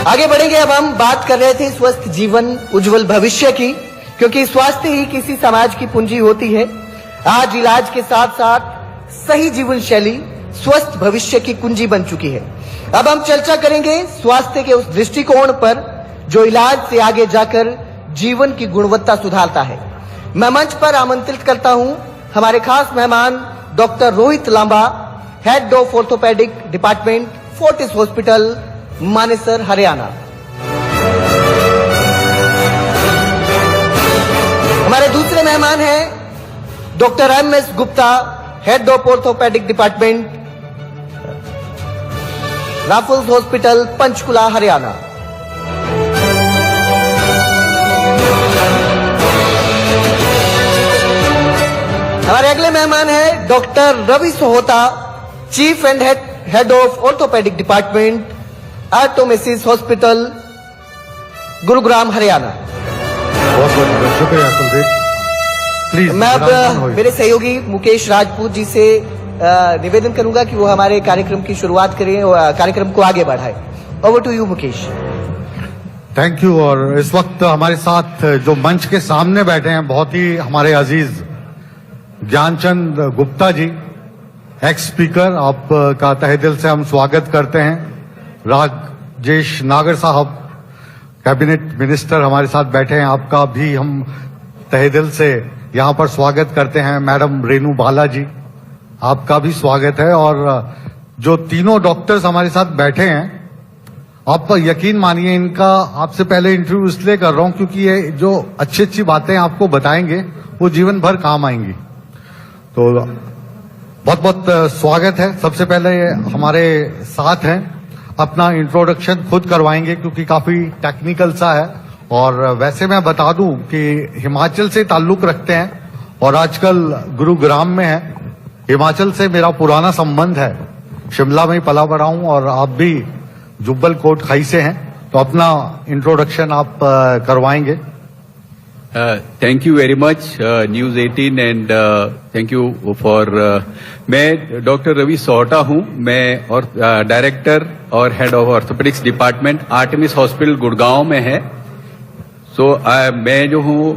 आगे बढ़ेंगे। अब हम बात कर रहे थे स्वस्थ जीवन उज्जवल भविष्य की, क्योंकि स्वास्थ्य ही किसी समाज की पूंजी होती है। आज इलाज के साथ साथ सही जीवन शैली स्वस्थ भविष्य की कुंजी बन चुकी है। अब हम चर्चा करेंगे स्वास्थ्य के उस दृष्टिकोण पर जो इलाज से आगे जाकर जीवन की गुणवत्ता सुधारता है। मैं मंच पर आमंत्रित करता हूं हमारे खास मेहमान doctor Rohit Lamba, head of orthopaedic department, Fortis hospital, Manesar, Haryana. हमारे दूसरे मेहमान हैं doctor MS. Gupta, head of orthopaedic department, Raffles hospital, Panchkula, Haryana. हमारे अगले मेहमान हैं doctor Ravi Sohota, chief and head of orthopaedic department, Artemis hospital, Gurugram, Haryana. बहुत बहुत शुक्रिया कुलदीप। प्लीज मैं अब मेरे सहयोगी मुकेश राजपूत जी से निवेदन करूंगा कि वो हमारे कार्यक्रम की शुरुआत करें और कार्यक्रम को आगे बढ़ाएं। Over to you Mukesh. Thank you. और इस वक्त हमारे साथ जो मंच के सामने बैठे हैं बहुत ही हमारे अजीज ज्ञानचंद गुप्ता जी, एक्स स्पीकर, आपका तहे दिल से हम स्वागत करते हैं। राजेश नागर साहब, कैबिनेट मिनिस्टर हमारे साथ बैठे हैं, आपका भी हम तहे दिल से यहां पर स्वागत करते हैं। मैडम रेनू बाला जी, आपका भी स्वागत है। और जो तीनों डॉक्टर्स हमारे साथ बैठे हैं, आप यकीन मानिए इनका आपसे पहले इंटरव्यू इसलिए कर रहा हूं क्योंकि ये जो अच्छी अच्छी बातें आपको बताएंगे वो जीवन भर काम आएंगी। तो बहुत बहुत स्वागत है। सबसे पहले हमारे साथ हैं, अपना इंट्रोडक्शन खुद करवाएंगे क्योंकि काफी टेक्निकल सा है। और वैसे मैं बता दूं कि हिमाचल से ताल्लुक रखते हैं और आजकल गुरुग्राम में है। हिमाचल से मेरा पुराना संबंध है, शिमला में ही पला बड़ा हूं और आप भी जुब्बल कोटखाई से हैं। तो अपना इंट्रोडक्शन आप करवाएंगे। Thank you very much news 18 and thank you for मैं डॉक्टर रवि सोहटा हूं। मैं और डायरेक्टर और head of orthopaedics department, Artemis hospital Gurgaon में है। मैं जो हूं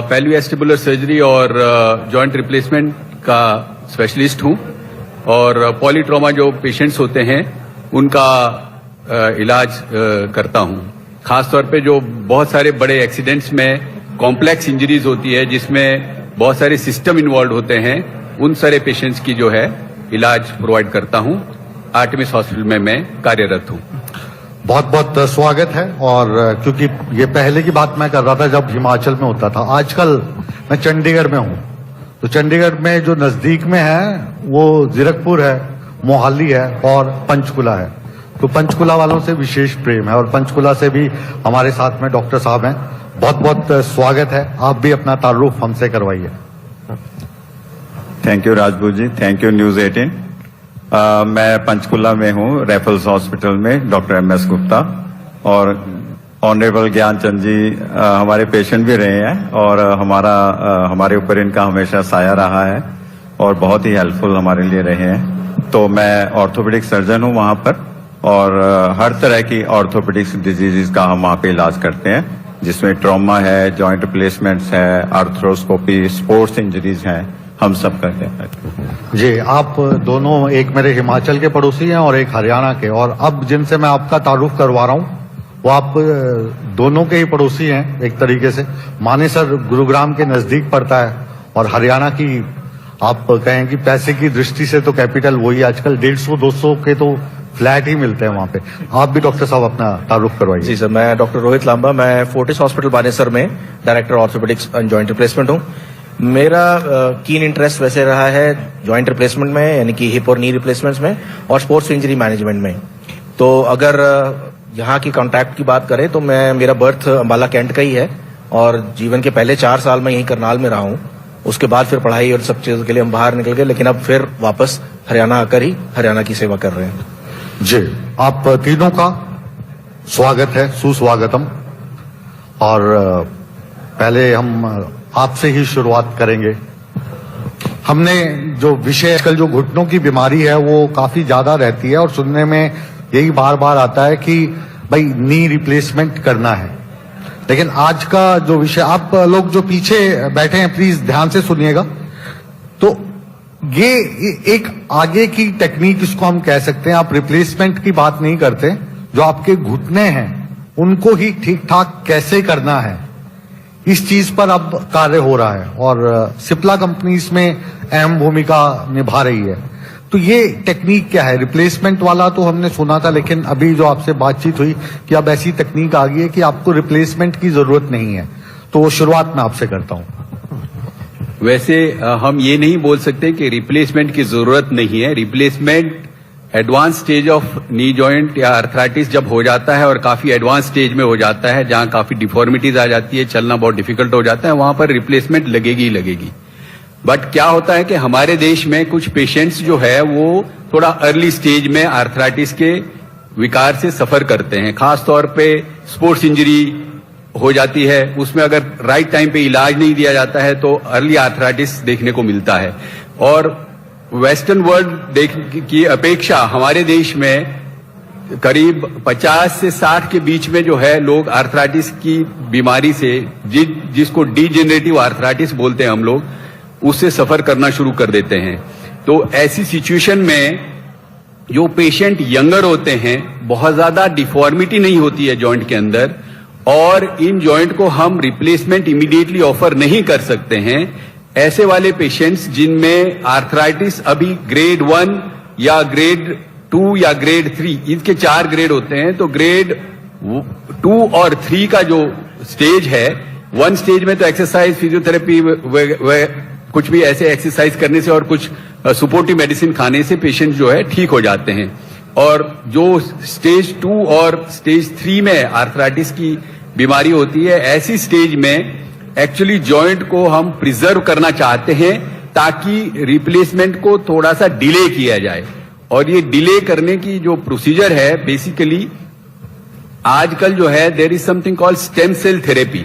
पेल्वियोवेस्टिबुलर सर्जरी और जॉइंट रिप्लेसमेंट का स्पेशलिस्ट हूं और पॉलीट्रॉमा जो पेशेंट्स होते हैं उनका इलाज करता हूं। खासतौर पे जो बहुत सारे बड़े एक्सीडेंट्स में कॉम्प्लेक्स इंजरीज होती है जिसमें बहुत सारे सिस्टम इन्वॉल्व होते हैं, उन सारे पेशेंट्स की जो है इलाज प्रोवाइड करता हूं। आर्टेमिस हॉस्पिटल में मैं कार्यरत हूं। बहुत बहुत स्वागत है। और क्योंकि ये पहले की बात मैं कर रहा था जब हिमाचल में होता था, आजकल मैं चंडीगढ़ में हूं। तो चंडीगढ़ में जो नजदीक में है वो जीरकपुर है, मोहाली है और पंचकुला है। तो पंचकुला वालों से विशेष प्रेम है और पंचकुला से भी हमारे साथ में डॉक्टर साहब हैं। बहुत बहुत स्वागत है। आप भी अपना तारुफ हमसे करवाइए। Thank you Rajput ji, thank you news 18। मैं पंचकुला में हूँ, रेफल्स हॉस्पिटल में, डॉक्टर एम.एस. गुप्ता। और ऑनरेबल ज्ञानचंद जी हमारे पेशेंट भी रहे हैं और हमारे ऊपर इनका हमेशा साया रहा है और बहुत ही हेल्पफुल हमारे लिए रहे हैं। तो मैं ऑर्थोपेडिक सर्जन हूँ वहाँ पर और हर तरह की ऑर्थोपेडिक्स डिजीजेस का हम वहाँ पे इलाज करते हैं, जिसमें ट्रॉमा है, जॉइंट रिप्लेसमेंट्स है, आर्थ्रोस्कोपी, स्पोर्ट्स इंजरीज हैं, हम सब करते हैं। जी, आप दोनों एक मेरे हिमाचल के पड़ोसी हैं और एक हरियाणा के। और अब जिनसे मैं आपका तारुफ करवा रहा हूं वो आप दोनों के ही पड़ोसी हैं एक तरीके से। मानेसर गुरुग्राम के नजदीक पड़ता है और हरियाणा की आप कहें कि पैसे की दृष्टि से तो कैपिटल वही। आजकल 150-200 के तो फ्लैट ही मिलते हैं वहां पे। आप भी डॉक्टर साहब अपना तारुफ करवाइए। जी सर, मैं डॉक्टर रोहित लांबा, मैं फोर्टिस हॉस्पिटल मानेसर में director orthopaedics and joint replacement हूँ। मेरा कीन इंटरेस्ट वैसे रहा है जॉइंट रिप्लेसमेंट में, यानी कि हिप और नी रिप्लेसमेंट्स में और स्पोर्ट्स इंजरी मैनेजमेंट में। तो अगर यहाँ की कॉन्टैक्ट की बात करें तो मेरा बर्थ अम्बाला कैंट का ही है और जीवन के पहले 4 साल मैं यहीं करनाल में रहा हूँ। उसके बाद फिर पढ़ाई और सब चीजों के लिए हम बाहर निकल गए, लेकिन अब फिर वापस हरियाणा आकर ही हरियाणा की सेवा कर रहे हैं। जी, आप तीनों का स्वागत है, सुस्वागतम। और पहले हम आपसे ही शुरुआत करेंगे। हमने जो विषय आजकल जो घुटनों की बीमारी है वो काफी ज्यादा रहती है और सुनने में यही बार बार आता है कि भाई नी रिप्लेसमेंट करना है। लेकिन आज का जो विषय, आप लोग जो पीछे बैठे हैं प्लीज ध्यान से सुनिएगा। तो ये एक आगे की टेक्निक इसको हम कह सकते हैं। आप रिप्लेसमेंट की बात नहीं करते, जो आपके घुटने हैं उनको ही ठीक ठाक कैसे करना है, इस चीज पर अब कार्य हो रहा है और सिप्ला कंपनी इसमें अहम भूमिका निभा रही है। तो ये टेक्निक क्या है? रिप्लेसमेंट वाला तो हमने सुना था, लेकिन अभी जो आपसे बातचीत हुई कि अब ऐसी टेक्निक आ गई है कि आपको रिप्लेसमेंट की जरूरत नहीं है। तो वो शुरुआत मैं आपसे करता हूं। वैसे हम ये नहीं बोल सकते कि रिप्लेसमेंट की जरूरत नहीं है। Replacement advance stage of knee joint या अर्थराइटिस जब हो जाता है और काफी एडवांस स्टेज में हो जाता है, जहां काफी डिफॉर्मिटीज आ जाती है, चलना बहुत डिफिकल्ट हो जाता है, वहां पर रिप्लेसमेंट लगेगी ही लगेगी। बट क्या होता है कि हमारे देश में कुछ पेशेंट्स जो है वो थोड़ा अर्ली स्टेज में आर्थराइटिस के विकार से सफर करते हैं। खास तौर पे स्पोर्ट्स इंजरी हो जाती है, उसमें अगर राइट टाइम पे इलाज नहीं दिया जाता है तो अर्ली आर्थराइटिस देखने को मिलता है। और वेस्टर्न वर्ल्ड की अपेक्षा हमारे देश में करीब 50 से 60 के बीच में जो है लोग आर्थराइटिस की बीमारी से, जिसको डीजेनरेटिव आर्थराइटिस बोलते हैं हम लोग, उससे सफर करना शुरू कर देते हैं। तो ऐसी सिचुएशन में जो पेशेंट यंगर होते हैं, बहुत ज्यादा डिफॉर्मिटी नहीं होती है जॉइंट के अंदर, और इन जॉइंट को हम रिप्लेसमेंट इमीडिएटली ऑफर नहीं कर सकते हैं। ऐसे वाले पेशेंट्स जिनमें आर्थराइटिस अभी ग्रेड 1 या ग्रेड 2 या ग्रेड 3, इसके 4 ग्रेड होते हैं, तो ग्रेड 2 और 3 का जो स्टेज है, 1 स्टेज में तो एक्सरसाइज, फिजियोथेरेपी, कुछ भी ऐसे एक्सरसाइज करने से और कुछ सपोर्टिव मेडिसिन खाने से पेशेंट जो है ठीक हो जाते हैं। और जो स्टेज 2 और स्टेज 3 में आर्थराइटिस की बीमारी होती है, ऐसी स्टेज में एक्चुअली जॉइंट को हम प्रिजर्व करना चाहते हैं ताकि रिप्लेसमेंट को थोड़ा सा डिले किया जाए। और ये डिले करने की जो प्रोसीजर है, बेसिकली आजकल जो है there is something called stem cell therapy.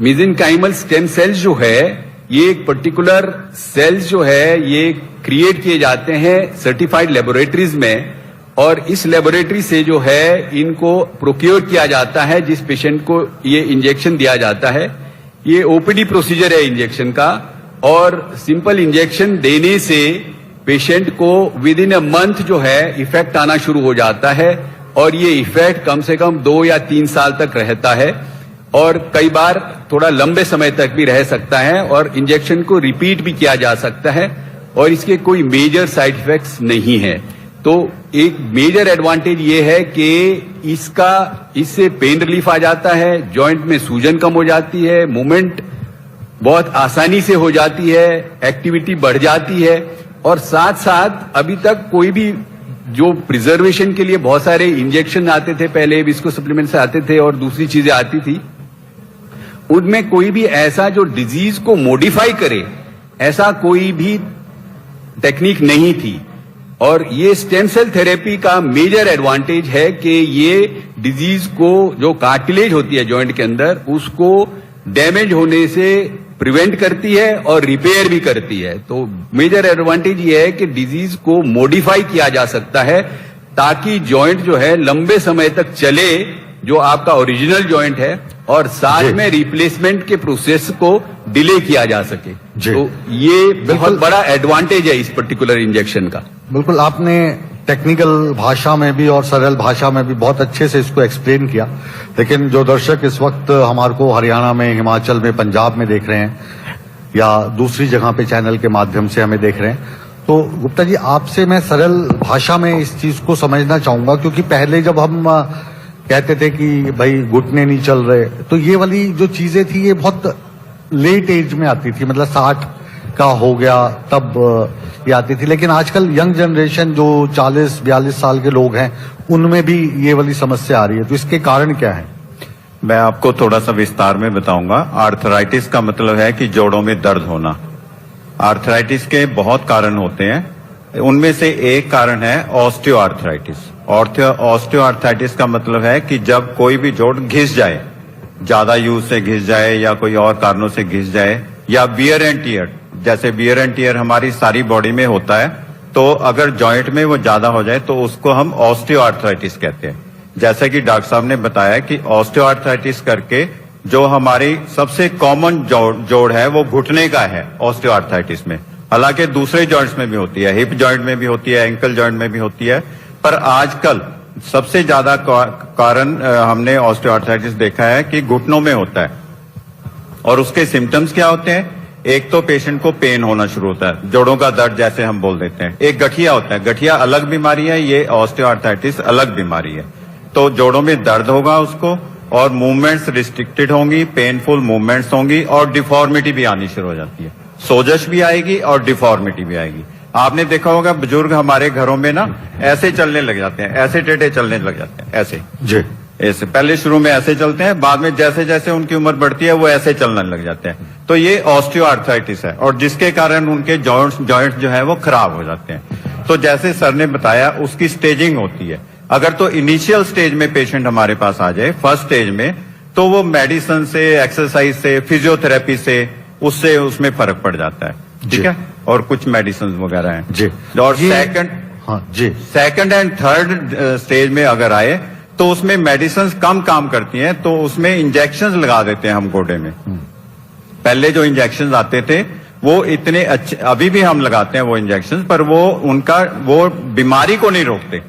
Mesenchymal stem cells जो है, ये एक पर्टिकुलर सेल्स जो है ये क्रिएट किए जाते हैं सर्टिफाइड लेबोरेटरीज में, और इस लेबोरेटरी से जो है इनको प्रोक्योर किया जाता है। जिस पेशेंट को ये इंजेक्शन दिया जाता है, ये ओपीडी प्रोसीजर है इंजेक्शन का, और सिंपल इंजेक्शन देने से पेशेंट को विद इन अ मंथ जो है इफेक्ट आना शुरू हो जाता है, और ये इफेक्ट कम से कम 2 या 3 साल तक रहता है, और कई बार थोड़ा लंबे समय तक भी रह सकता है, और इंजेक्शन को रिपीट भी किया जा सकता है, और इसके कोई मेजर साइड इफेक्ट्स नहीं है। तो एक मेजर एडवांटेज ये है कि इससे पेन रिलीफ आ जाता है, जॉइंट में सूजन कम हो जाती है, मूवमेंट बहुत आसानी से हो जाती है, एक्टिविटी बढ़ जाती है, और साथ साथ अभी तक कोई भी जो प्रिजर्वेशन के लिए बहुत सारे इंजेक्शन आते थे, पहले विस्को सप्लीमेंट्स आते थे और दूसरी चीजें आती थी, उनमें कोई भी ऐसा जो डिजीज को मॉडिफाई करे, ऐसा कोई भी टेक्निक नहीं थी। और ये स्टेम सेल थेरेपी का मेजर एडवांटेज है कि ये डिजीज को, जो कार्टिलेज होती है जॉइंट के अंदर, उसको डैमेज होने से प्रिवेंट करती है और रिपेयर भी करती है। तो मेजर एडवांटेज ये है कि डिजीज को मॉडिफाई किया जा सकता है ताकि जॉइंट जो है लंबे समय तक चले, जो आपका ओरिजिनल जॉइंट है, और साथ में रिप्लेसमेंट के प्रोसेस को डिले किया जा सके। तो ये बहुत बड़ा एडवांटेज है इस पर्टिकुलर इंजेक्शन का। बिल्कुल, आपने टेक्निकल भाषा में भी और सरल भाषा में भी बहुत अच्छे से इसको एक्सप्लेन किया। लेकिन जो दर्शक इस वक्त हमारे को हरियाणा में, हिमाचल में, पंजाब में देख रहे हैं, या दूसरी जगह पे चैनल के माध्यम से हमें देख रहे हैं, तो गुप्ता जी आपसे मैं सरल भाषा में इस चीज को समझना चाहूंगा, क्योंकि पहले जब हम कहते थे कि भाई घुटने नहीं चल रहे, तो ये वाली जो चीजें थी ये बहुत लेट एज में आती थी, मतलब 60 का हो गया तब ये आती थी। लेकिन आजकल यंग जनरेशन जो 40-42 साल के लोग हैं, उनमें भी ये वाली समस्या आ रही है, तो इसके कारण क्या है? मैं आपको थोड़ा सा विस्तार में बताऊंगा। आर्थराइटिस का मतलब है कि जोड़ों में दर्द होना। आर्थराइटिस के बहुत कारण होते हैं, उनमें से एक कारण है ऑस्टियोआर्थराइटिस। ऑस्टियोआर्थराइटिस का मतलब है कि जब कोई भी जोड़ घिस जाए, ज्यादा यूज से घिस जाए या कोई और कारणों से घिस जाए, या वियर एंड टियर, जैसे वियर एंड टियर हमारी सारी बॉडी में होता है, तो अगर जॉइंट में वो ज्यादा हो जाए तो उसको हम ऑस्टियोआर्थराइटिस कहते हैं। जैसा कि डॉक्टर साहब ने बताया कि ऑस्टियोआर्थराइटिस करके जो हमारी सबसे कॉमन जोड़ है वो घुटने का है ऑस्टियोआर्थराइटिस में। हालांकि दूसरे जॉइंट्स में भी होती है, हिप जॉइंट में भी होती है, एंकल जॉइंट में भी होती है, पर आजकल सबसे ज्यादा कारण हमने ऑस्टियोआर्थराइटिस देखा है कि घुटनों में होता है। और उसके सिम्टम्स क्या होते हैं? एक तो पेशेंट को पेन होना शुरू होता है, जोड़ों का दर्द जैसे हम बोल देते हैं। एक गठिया होता है, गठिया अलग बीमारी है, ये ऑस्टियोआर्थराइटिस अलग बीमारी है। तो जोड़ों में दर्द होगा उसको, और मूवमेंट्स रिस्ट्रिक्टेड होंगी, पेनफुल मूवमेंट्स होंगी, और डिफॉर्मिटी भी आनी शुरू हो जाती है। सोजश भी आएगी और डिफॉर्मिटी भी आएगी। आपने देखा होगा बुजुर्ग हमारे घरों में ना ऐसे चलने लग जाते हैं, ऐसे टेढ़े चलने लग जाते हैं, ऐसे जी, ऐसे पहले शुरू में ऐसे चलते हैं, बाद में जैसे जैसे उनकी उम्र बढ़ती है वो ऐसे चलने लग जाते हैं। तो ये ऑस्टियोआर्थराइटिस है, और जिसके कारण उनके जॉइंट्स जो है वो खराब हो जाते हैं। तो जैसे सर ने बताया उसकी स्टेजिंग होती है। अगर तो इनिशियल स्टेज में पेशेंट हमारे पास आ जाए, फर्स्ट स्टेज में, तो वो मेडिसिन से, एक्सरसाइज से, फिजियोथेरेपी से उससे उसमें फर्क पड़ जाता है, ठीक है, और कुछ मेडिसिन वगैरह हैं जी। और सेकंड एंड थर्ड स्टेज में अगर आए तो उसमें मेडिसिन कम काम करती हैं, तो उसमें इंजेक्शंस लगा देते हैं हम गोडे में। पहले जो इंजेक्शंस आते थे वो इतने अच्छे, अभी भी हम लगाते हैं वो इंजेक्शंस, पर वो बीमारी को नहीं रोकते।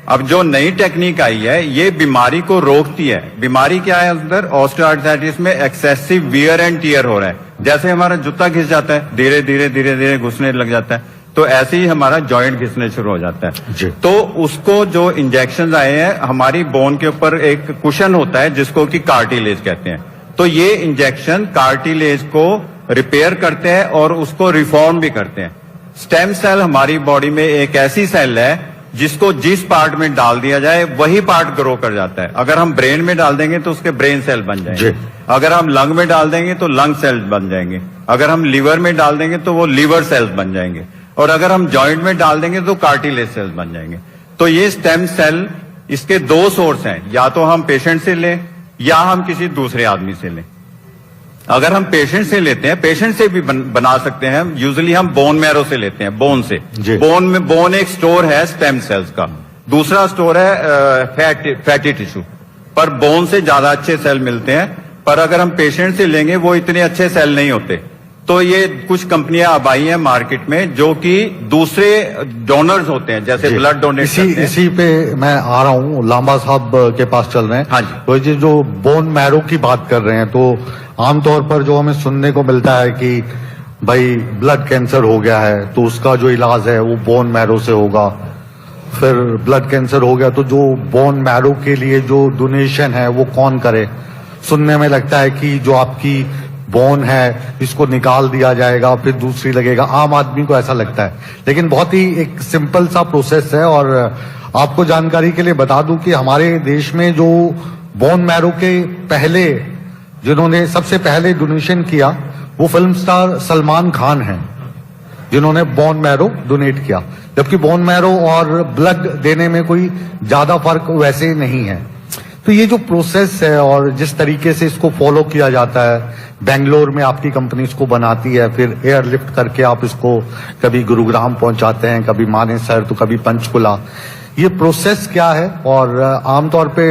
अब जो नई टेक्निक आई है ये बीमारी को रोकती है। बीमारी क्या है अंदर ऑस्टियोआर्थराइटिस में? एक्सेसिव वियर एंड टियर हो रहा है। जैसे हमारा जूता घिस जाता है, धीरे धीरे धीरे धीरे घुसने लग जाता है, तो ऐसे ही हमारा जॉइंट घिसने शुरू हो जाता है। तो उसको जो इंजेक्शन आए हैं, हमारी बोन के ऊपर एक कुशन होता है जिसको कि कार्टिलेज कहते हैं। तो ये इंजेक्शन कार्टिलेज को रिपेयर करते हैं और उसको रिफॉर्म भी करते हैं। स्टेम सेल हमारी बॉडी में एक ऐसी सेल है जिसको जिस पार्ट में डाल दिया जाए वही पार्ट ग्रो कर जाता है। अगर हम ब्रेन में डाल देंगे तो उसके ब्रेन सेल बन जाएंगे, अगर हम लंग में डाल देंगे तो लंग सेल्स बन जाएंगे, अगर हम लीवर में डाल देंगे तो वो लीवर सेल्स बन जाएंगे, और अगर हम जॉइंट में डाल देंगे तो कार्टिलेज सेल्स बन जाएंगे। तो ये स्टेम सेल, इसके दो सोर्स हैं, या तो हम पेशेंट से लें या हम किसी दूसरे आदमी से लें। अगर हम पेशेंट से लेते हैं, पेशेंट से भी बना सकते हैं, यूजुअली हम बोन मैरो से लेते हैं, बोन से। बोन एक स्टोर है स्टेम सेल्स का, दूसरा स्टोर है फैटी टिश्यू, पर बोन से ज्यादा अच्छे सेल मिलते हैं। पर अगर हम पेशेंट से लेंगे वो इतने अच्छे सेल नहीं होते। तो ये कुछ कंपनियां अब आई हैं मार्केट में जो कि दूसरे डोनर्स होते हैं, जैसे ब्लड डोनेट करते हैं। इसी पे मैं आ रहा हूँ, लांबा साहब के पास चल रहे हैं। हाँ जी। तो ये जो बोन मैरो की बात कर रहे हैं, तो आमतौर पर जो हमें सुनने को मिलता है कि भाई ब्लड कैंसर हो गया है तो उसका जो इलाज है वो बोन मैरो से होगा। फिर ब्लड कैंसर हो गया तो जो बोन मैरो के लिए जो डोनेशन है वो कौन करे। सुनने में लगता है कि जो आपकी बोन है इसको निकाल दिया जाएगा, फिर दूसरी लगेगा। आम आदमी को ऐसा लगता है, लेकिन बहुत ही एक सिंपल सा प्रोसेस है। और आपको जानकारी के लिए बता दूं कि हमारे देश में जो बोन मैरो के पहले, जिन्होंने सबसे पहले डोनेशन किया, वो फिल्म स्टार सलमान खान हैं, जिन्होंने बोन मैरो डोनेट किया। जबकि बोन मैरो और ब्लड देने में कोई ज्यादा फर्क वैसे नहीं है। तो ये जो प्रोसेस है और जिस तरीके से इसको फॉलो किया जाता है, बेंगलोर में आपकी कंपनी इसको बनाती है, फिर एयरलिफ्ट करके आप इसको कभी गुरुग्राम पहुंचाते हैं, कभी मानेसर, तो कभी पंचकुला। ये प्रोसेस क्या है? और आमतौर पे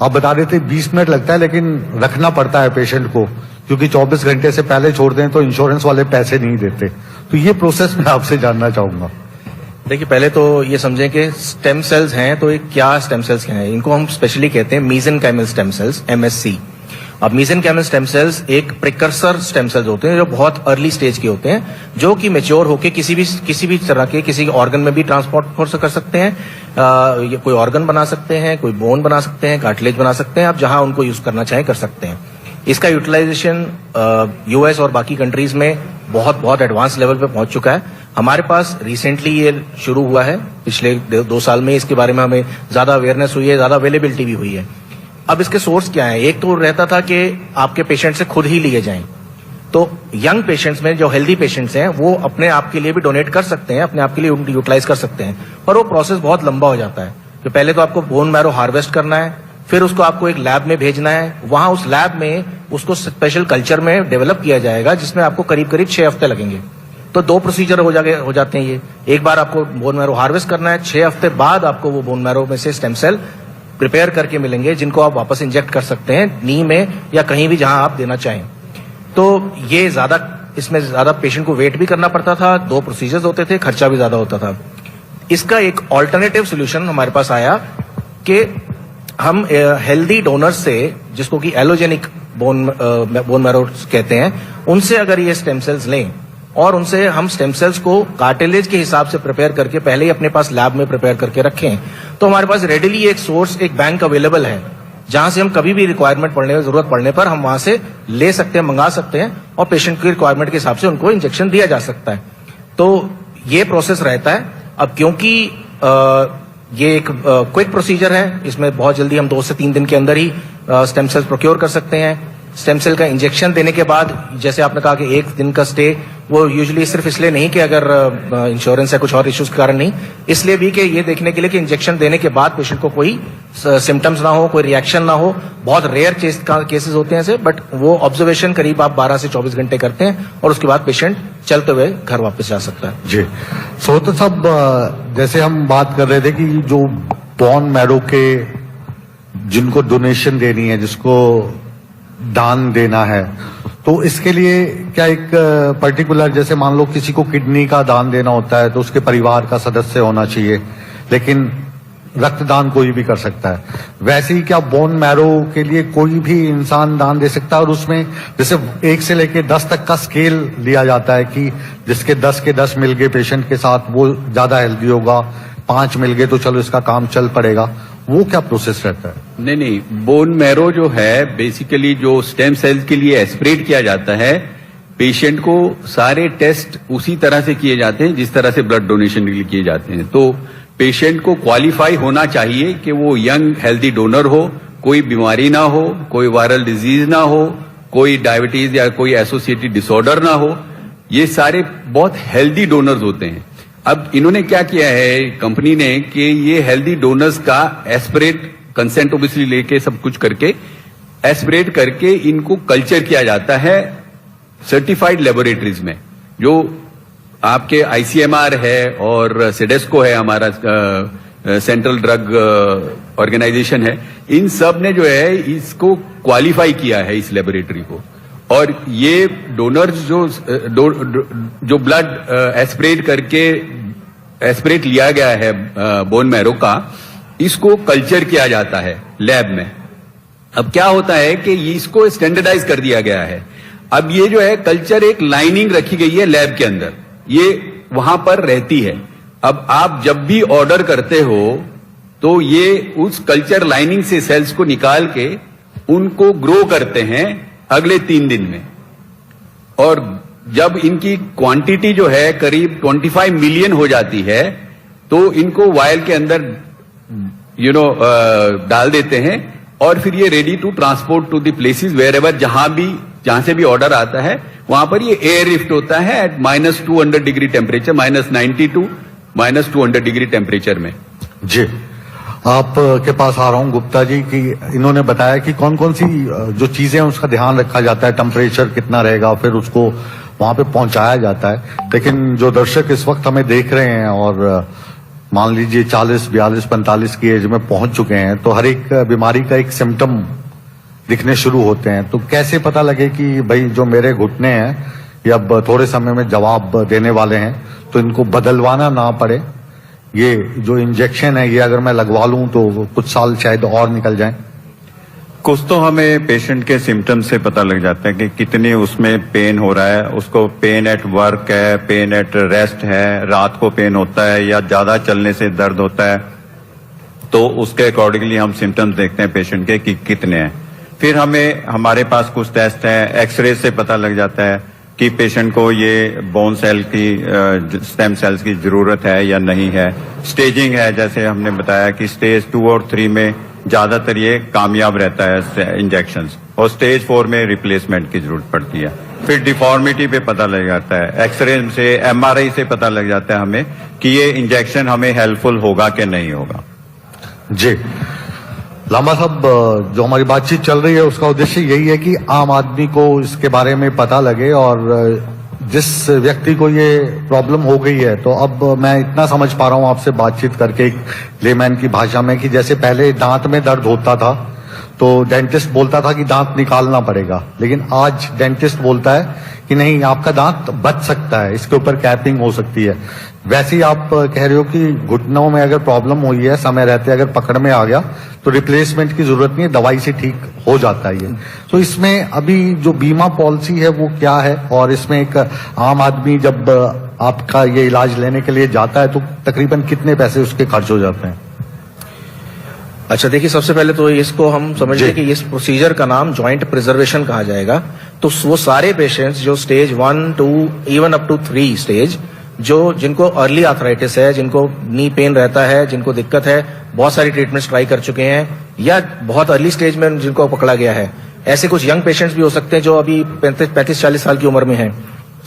आप बता रहे थे 20 मिनट लगता है, लेकिन रखना पड़ता है पेशेंट को, क्योंकि 24 घंटे से पहले छोड़ दें तो इंश्योरेंस वाले पैसे नहीं देते। तो ये प्रोसेस मैं आपसे जानना चाहूंगा। देखिए, पहले तो ये समझें कि स्टेम सेल्स हैं तो ये क्या स्टेम सेल्स क्या हैं। इनको हम स्पेशली कहते हैं मीसेनकाइमल स्टेम सेल्स, MSC। अब मीसेनकाइमल स्टेम सेल्स एक प्रिकर्सर स्टेम सेल्स होते हैं जो बहुत अर्ली स्टेज के होते हैं, जो कि मैच्योर होकर किसी भी तरह के किसी ऑर्गन में भी ट्रांसपोर्ट कर सकते हैं। कोई ऑर्गन बना सकते हैं, कोई बोन बना सकते हैं, कार्टिलेज बना सकते हैं। आप जहां उनको यूज करना चाहें कर सकते हैं। इसका यूटिलाइजेशन US और बाकी कंट्रीज में बहुत एडवांस लेवल पे पहुंच चुका है। हमारे पास रिसेंटली ये शुरू हुआ है, पिछले 2 साल में इसके बारे में हमें ज्यादा अवेयरनेस हुई है, ज्यादा अवेलेबिलिटी भी हुई है। अब इसके सोर्स क्या है? एक तो रहता था कि आपके पेशेंट से खुद ही लिए जाएं, तो यंग पेशेंट्स में जो हेल्दी पेशेंट्स हैं वो अपने आप के लिए भी डोनेट कर सकते हैं, अपने आप के लिए यूटिलाइज कर सकते हैं, पर वो प्रोसेस बहुत लंबा हो जाता है। तो पहले तो आपको बोन मैरो हार्वेस्ट करना है, फिर उसको आपको एक लैब में भेजना है, वहां उस लैब में उसको स्पेशल कल्चर में डेवलप किया जाएगा, जिसमें आपको करीब 6 हफ्ते लगेंगे। तो 2 प्रोसीजर हो जाते हैं ये। एक बार आपको बोन मैरो हार्वेस्ट करना है, 6 हफ्ते बाद आपको वो बोन मैरो में से स्टेम सेल प्रिपेयर करके मिलेंगे जिनको आप वापस इंजेक्ट कर सकते हैं नी में या कहीं भी जहां आप देना चाहें। तो ये इसमें ज्यादा पेशेंट को वेट भी करना पड़ता था, 2 प्रोसीजर्स होते थे, खर्चा भी ज्यादा होता था। इसका एक ऑल्टरनेटिव सोल्यूशन हमारे पास आया कि हम हेल्दी डोनर्स से, जिसको कि एलोजेनिक बोन मैरो कहते हैं, उनसे अगर ये स्टेम सेल्स लें और उनसे हम स्टेम सेल्स को कार्टिलेज के हिसाब से प्रिपेयर करके पहले ही अपने पास लैब में प्रिपेयर करके रखें, तो हमारे पास रेडिली एक सोर्स, एक बैंक अवेलेबल है जहां से हम कभी भी जरूरत पड़ने पर हम वहां से ले सकते हैं, मंगा सकते हैं और पेशेंट की रिक्वायरमेंट के हिसाब से उनको इंजेक्शन दिया जा सकता है। तो ये प्रोसेस रहता है। अब क्योंकि ये एक क्विक प्रोसीजर है, इसमें बहुत जल्दी हम 2 से 3 दिन के अंदर ही स्टेम सेल्स प्रोक्योर कर सकते हैं। स्टेम सेल का इंजेक्शन देने के बाद, जैसे आपने कहा कि 1 दिन का स्टे, वो यूजुअली सिर्फ इसलिए नहीं कि अगर इंश्योरेंस या कुछ और इश्यूज के कारण नहीं, इसलिए भी कि ये देखने के लिए कि इंजेक्शन देने के बाद पेशेंट को कोई सिम्टम्स ना हो, कोई रिएक्शन ना हो। बहुत रेयर केसेस होते हैं ऐसे, बट वो ऑब्जर्वेशन करीब आप 12 से 24 घंटे करते हैं और उसके बाद पेशेंट चलते हुए घर वापस जा सकता है। जी तो साहब, जैसे हम बात कर रहे थे कि जो बोन मैरो के जिनको डोनेशन देनी है, जिसको दान देना है, तो इसके लिए क्या एक पर्टिकुलर, जैसे मान लो किसी को किडनी का दान देना होता है तो उसके परिवार का सदस्य होना चाहिए, लेकिन रक्तदान कोई भी कर सकता है, वैसे ही क्या बोन मैरो के लिए कोई भी इंसान दान दे सकता है? और उसमें जैसे 1 से लेके 10 तक का स्केल लिया जाता है कि जिसके 10 के 10 मिल गए पेशेंट के साथ वो ज्यादा हेल्दी होगा, 5 मिल गए तो चलो इसका काम चल पड़ेगा, वो क्या प्रोसेस रहता है? नहीं, बोन मैरो जो है बेसिकली जो स्टेम सेल्स के लिए एस्पिरेट किया जाता है, पेशेंट को सारे टेस्ट उसी तरह से किए जाते हैं जिस तरह से ब्लड डोनेशन के लिए किए जाते हैं। तो पेशेंट को क्वालिफाई होना चाहिए कि वो यंग हेल्दी डोनर हो, कोई बीमारी ना हो, कोई वायरल डिजीज ना हो, कोई डायबिटीज या कोई एसोसिएटेड डिसऑर्डर ना हो। ये सारे बहुत हेल्दी डोनर्स होते हैं। अब इन्होंने क्या किया है कंपनी ने कि ये हेल्दी डोनर्स का एस्पिरेट, कंसेंट ओबियसली लेके सब कुछ करके एस्पिरेट करके इनको कल्चर किया जाता है सर्टिफाइड लेबोरेटरीज में, जो आपके आईसीएमआर है और सिडेस्को है, हमारा सेंट्रल ड्रग ऑर्गेनाइजेशन है। इन सब ने जो है इसको क्वालिफाई किया है, इस लेबोरेटरी को। और ये डोनर्स जो ब्लड एस्पिरेट लिया गया है बोन मैरो का, इसको कल्चर किया जाता है लैब में। अब क्या होता है कि इसको स्टैंडर्डाइज कर दिया गया है। अब ये जो है कल्चर, एक लाइनिंग रखी गई है लैब के अंदर, ये वहां पर रहती है। अब आप जब भी ऑर्डर करते हो तो ये उस कल्चर लाइनिंग से सेल्स को निकाल के उनको ग्रो करते हैं अगले 3 दिन में। और जब इनकी क्वांटिटी जो है करीब 25 मिलियन हो जाती है तो इनको वायल के अंदर डाल देते हैं और फिर ये ready to transport to the places wherever, जहां से भी ऑर्डर आता है वहां पर ये एयर लिफ्ट होता है at -200 degree temperature, -90 to -200 degree temperature में। जी, आपके पास आ रहा हूं गुप्ता जी कि इन्होंने बताया कि कौन कौन सी जो चीजें हैं उसका ध्यान रखा जाता है, टेम्परेचर कितना रहेगा, फिर उसको वहां पे पहुंचाया जाता है। लेकिन जो दर्शक इस वक्त हमें देख रहे हैं और मान लीजिए 40, 42, 45 की एज में पहुंच चुके हैं, तो हर एक बीमारी का एक सिम्टम दिखने शुरू होते हैं, तो कैसे पता लगे कि भाई जो मेरे घुटने हैं ये अब थोड़े समय में जवाब देने वाले हैं, तो इनको बदलवाना ना पड़े? ये जो इंजेक्शन है ये अगर मैं लगवा लूं तो कुछ साल शायद और निकल जाएं। कुछ तो हमें पेशेंट के सिम्टम्स से पता लग जाता है कि कितनी उसमें पेन हो रहा है, उसको पेन एट वर्क है, पेन एट रेस्ट है, रात को पेन होता है या ज्यादा चलने से दर्द होता है, तो उसके अकॉर्डिंगली हम सिम्टम्स देखते हैं पेशेंट के कि कितने हैं। फिर हमारे पास कुछ टेस्ट हैं, एक्सरे से पता लग जाता है कि पेशेंट को ये बोन सेल की स्टेम सेल्स की जरूरत है या नहीं है। स्टेजिंग है, जैसे हमने बताया कि स्टेज 2 और 3 में ज्यादातर ये कामयाब रहता है इंजेक्शंस, और स्टेज 4 में रिप्लेसमेंट की जरूरत पड़ती है। फिर डिफॉर्मिटी पे पता लग जाता है, एक्सरे से, एमआरआई से पता लग जाता है हमें कि ये इंजेक्शन हमें हेल्पफुल होगा कि नहीं होगा। जी, लांबा साहब, जो हमारी बातचीत चल रही है उसका उद्देश्य यही है कि आम आदमी को इसके बारे में पता लगे और जिस व्यक्ति को ये प्रॉब्लम हो गई है, तो अब मैं इतना समझ पा रहा हूं आपसे बातचीत करके एक लेमैन की भाषा में, कि जैसे पहले दांत में दर्द होता था तो डेंटिस्ट बोलता था कि दांत निकालना पड़ेगा, लेकिन आज डेंटिस्ट बोलता है कि नहीं, आपका दांत बच सकता है, इसके ऊपर कैपिंग हो सकती है। वैसे ही आप कह रहे हो कि घुटनों में अगर प्रॉब्लम हुई है, समय रहते अगर पकड़ में आ गया तो रिप्लेसमेंट की जरूरत नहीं है, दवाई से ठीक हो जाता है ये। तो इसमें अभी जो बीमा पॉलिसी है वो क्या है, और इसमें एक आम आदमी जब आपका ये इलाज लेने के लिए जाता है तो तकरीबन कितने पैसे उसके खर्च हो जाते हैं? अच्छा, देखिए, सबसे पहले तो इसको हम समझते हैं कि इस प्रोसीजर का नाम जॉइंट प्रिजर्वेशन कहा जाएगा। तो वो सारे पेशेंट्स जो stage 1, 2 even up to 3 stage, जिनको अर्ली आर्थराइटिस है, जिनको नी पेन रहता है, जिनको दिक्कत है, बहुत सारी ट्रीटमेंट्स ट्राई कर चुके हैं, या बहुत अर्ली स्टेज में जिनको पकड़ा गया है, ऐसे कुछ यंग पेशेंट्स भी हो सकते हैं जो अभी 35-40 साल की उम्र में हैं,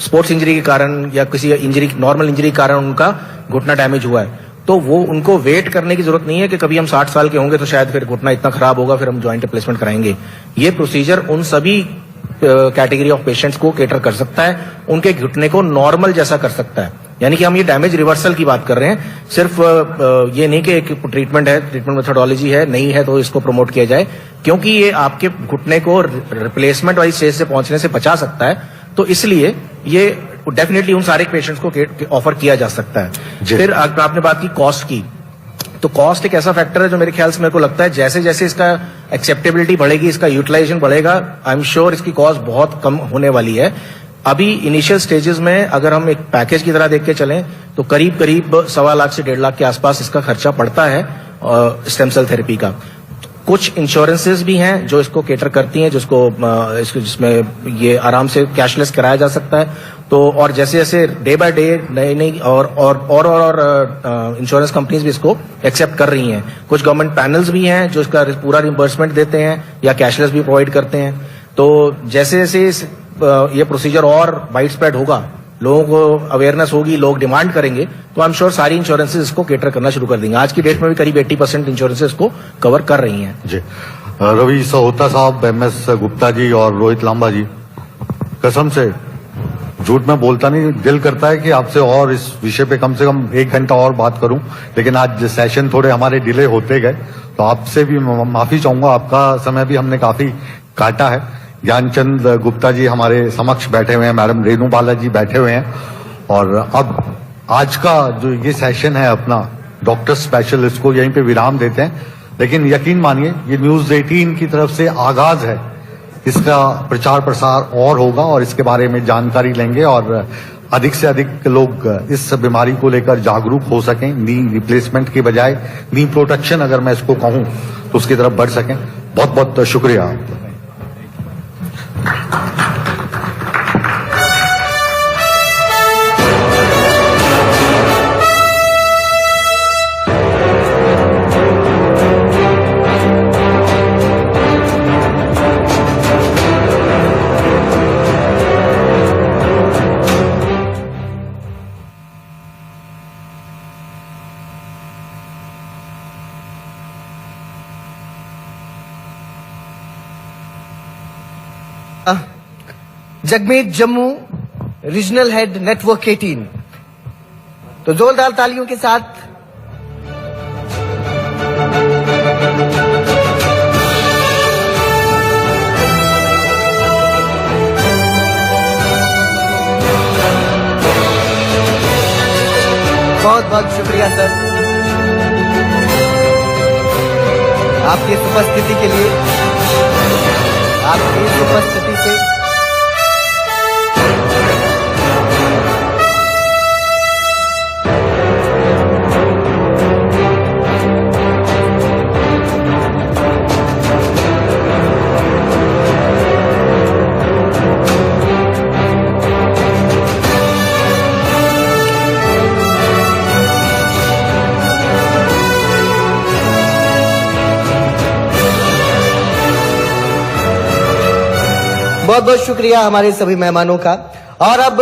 स्पोर्ट्स इंजरी के कारण या किसी इंजरी, नॉर्मल इंजरी के कारण उनका घुटना डैमेज हुआ है। तो वो उनको वेट करने की जरूरत नहीं है कि कभी हम 60 साल के होंगे तो शायद फिर घुटना इतना खराब होगा, फिर हम ज्वाइंट रिप्लेसमेंट कराएंगे। ये प्रोसीजर उन सभी कैटेगरी ऑफ पेशेंट्स को कैटर कर सकता है, उनके घुटने को नॉर्मल जैसा कर सकता है। यानी कि हम ये डैमेज रिवर्सल की बात कर रहे हैं, सिर्फ ये नहीं कि एक ट्रीटमेंट है, ट्रीटमेंट मेथोडोलॉजी है, नहीं है तो इसको प्रमोट किया जाए, क्योंकि ये आपके घुटने को रिप्लेसमेंट वाली स्टेज से पहुंचने से बचा सकता है। तो इसलिए ये डेफिनेटली उन सारे पेशेंट्स को ऑफर किया जा सकता है। फिर आपने बात की कॉस्ट की, तो कॉस्ट एक ऐसा फैक्टर है जो मेरे ख्याल से, मेरे को लगता है जैसे जैसे इसका एक्सेप्टेबिलिटी बढ़ेगी, इसका यूटिलाइजेशन बढ़ेगा, आई एम श्योर इसकी कॉस्ट बहुत कम होने वाली है। अभी इनिशियल स्टेजेस में अगर हम एक पैकेज की तरह देख के चलें तो करीब 1.25 लाख से 1.5 लाख के आसपास इसका खर्चा पड़ता है स्टेम सेल थेरेपी का। कुछ इंश्योरेंसेस भी हैं जो इसको केटर करती हैं, जिसमें ये आराम से कैशलेस कराया जा सकता है। तो और जैसे जैसे डे बाय डे नई और इंश्योरेंस कंपनीज भी इसको एक्सेप्ट कर रही हैं। कुछ गवर्नमेंट पैनल्स भी हैं जो इसका पूरा रिम्बर्समेंट देते हैं या कैशलेस भी प्रोवाइड करते हैं। तो जैसे जैसे ये प्रोसीजर और वाइड स्प्रेड होगा, लोगों को अवेयरनेस होगी, लोग डिमांड करेंगे, तो आई एम श्योर सारी इंश्योरेंसेस इसको केटर करना शुरू कर देंगे। आज की डेट में भी करीब 80% इंश्योरेंसेस इसको कवर कर रही हैं। जी, रवि सहोता साहब, MS गुप्ता जी और रोहित लांबा जी, कसम से झूठ में बोलता नहीं, दिल करता है कि आपसे और इस विषय पे कम से कम 1 घंटा और बात करूं, लेकिन आज सेशन थोड़े हमारे डिले होते गए, तो आपसे भी माफी चाहूंगा, आपका समय भी हमने काफी काटा है। ज्ञानचंद गुप्ता जी हमारे समक्ष बैठे हुए हैं, मैडम रेणु बाला जी बैठे हुए हैं, और अब आज का जो ये सेशन है अपना डॉक्टर स्पेशल, इसको यहीं पे विराम देते हैं। लेकिन यकीन मानिए, ये न्यूज 18 की तरफ से आगाज है, इसका प्रचार प्रसार और होगा और इसके बारे में जानकारी लेंगे और अधिक से अधिक लोग इस बीमारी को लेकर जागरूक हो सकें, नी रिप्लेसमेंट के बजाय नी प्रोटेक्शन अगर मैं इसको कहूं तो उसकी तरफ बढ़ सकें। बहुत बहुत शुक्रिया। Jagmeet Jammu regional head network 18, तो जोरदार तालियों के साथ बहुत बहुत शुक्रिया सर आपकी इस उपस्थिति के लिए, आपकी इस उपस्थिति से बहुत बहुत शुक्रिया हमारे सभी मेहमानों का। और अब